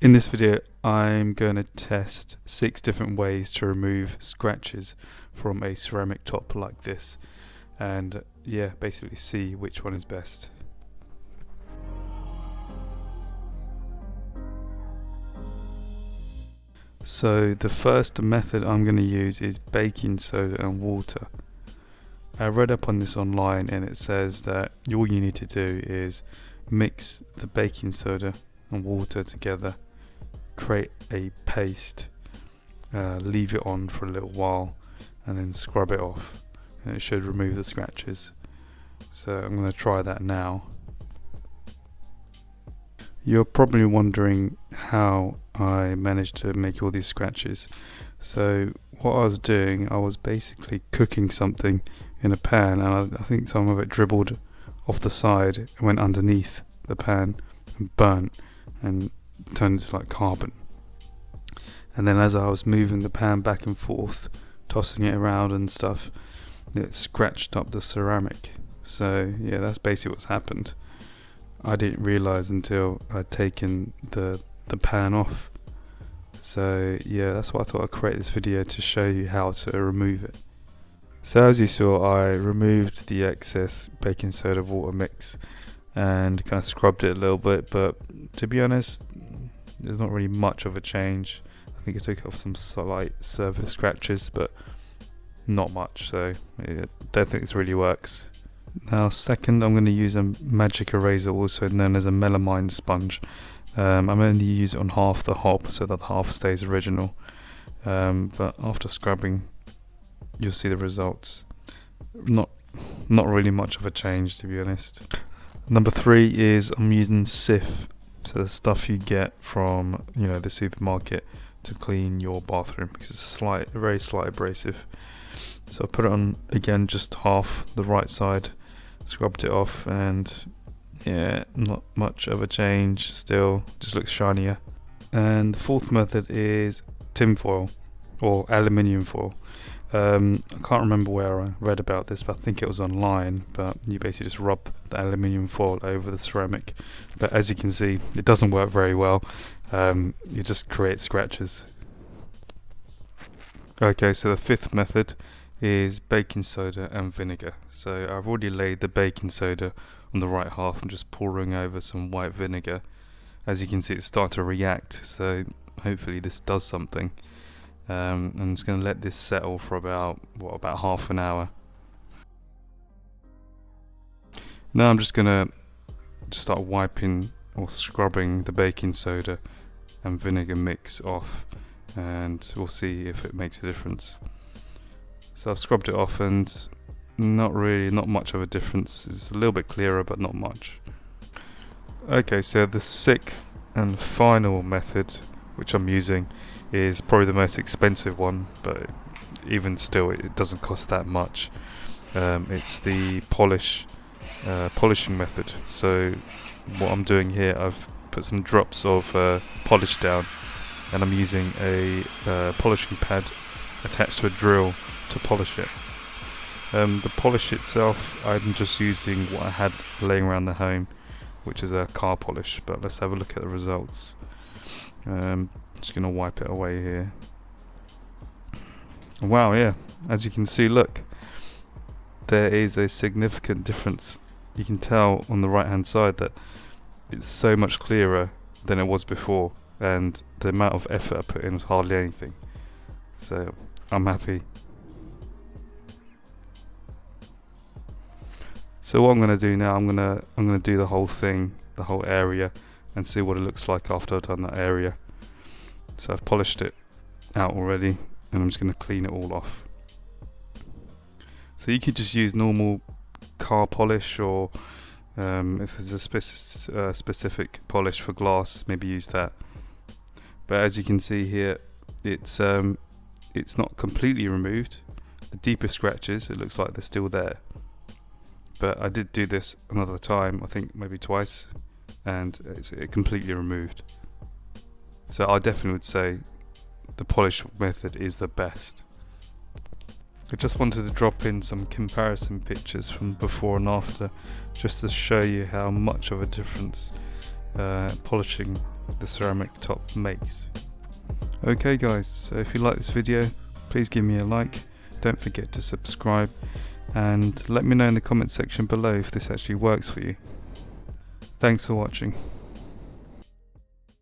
In this video, I'm going to test 6 different ways to remove scratches from a ceramic top like this, and basically see which one is best. So the first method I'm going to use is baking soda and water. I read up on this online and it says that all you need to do is mix the baking soda and water together, create a paste, leave it on for a little while and then scrub it off, and it should remove the scratches. So I'm going to try that now. You're probably wondering how I managed to make all these scratches. So what I was doing, I was basically cooking something in a pan, and I think some of it dribbled off the side and went underneath the pan and burnt and turned into like carbon. And then as I was moving the pan back and forth, tossing it around and stuff, it scratched up the ceramic. So yeah, that's basically what's happened. I didn't realise until I'd taken the pan off. So yeah, that's why I thought I'd create this video, to show you how to remove it. So as you saw, I removed the excess baking soda water mix and kind of scrubbed it a little bit, but to be honest, there's not really much of a change. I think I took off some slight surface scratches, but not much, so I don't think this really works. Now second, I'm going to use a magic eraser, also known as a melamine sponge. I'm only use it on half the hob so that half stays original, but after scrubbing you'll see the results. Not really much of a change, to be honest. Number 3 is I'm using Sif, so the stuff you get from the supermarket to clean your bathroom, because it's a very slight abrasive. So I put it on again, just half the right side, scrubbed it off, and yeah, not much of a change still, just looks shinier. And the fourth method is tin foil or aluminium foil. I can't remember where I read about this, but I think it was online. But you basically just rub the aluminium foil over the ceramic, but as you can see, it doesn't work very well. You just create scratches. Okay, so the fifth method is baking soda and vinegar. So I've already laid the baking soda on the right half and just pouring over some white vinegar. As you can see, it's starting to react, so hopefully this does something. I'm just going to let this settle for about half an hour. Now I'm just going to start wiping or scrubbing the baking soda and vinegar mix off, and we'll see if it makes a difference. So I've scrubbed it off, and not much of a difference. It's a little bit clearer, but not much. Okay, so the sixth and final method, which I'm using, is probably the most expensive one, but even still it doesn't cost that much. It's the polishing method. So what I'm doing here, I've put some drops of polish down, and I'm using a polishing pad attached to a drill to polish it. The polish itself, I'm just using what I had laying around the home, which is a car polish, but let's have a look at the results. Just going to wipe it away here. Wow, yeah, as you can see, look, there is a significant difference. You can tell on the right hand side that it's so much clearer than it was before, and the amount of effort I put in was hardly anything. So I'm happy. So what I'm going to do now, I'm going to do the whole thing, the whole area, and see what it looks like after I've done that area. So I've polished it out already, and I'm just going to clean it all off. So you could just use normal car polish, or if there's a specific polish for glass, maybe use that. But as you can see here, it's not completely removed. The deeper scratches, it looks like they're still there. But I did do this another time, I think maybe twice, and it's completely removed. So I definitely would say the polish method is the best. I just wanted to drop in some comparison pictures from before and after, just to show you how much of a difference polishing the ceramic top makes. Okay guys, so if you like this video, please give me a like, don't forget to subscribe, and let me know in the comment section below if this actually works for you. Thanks for watching.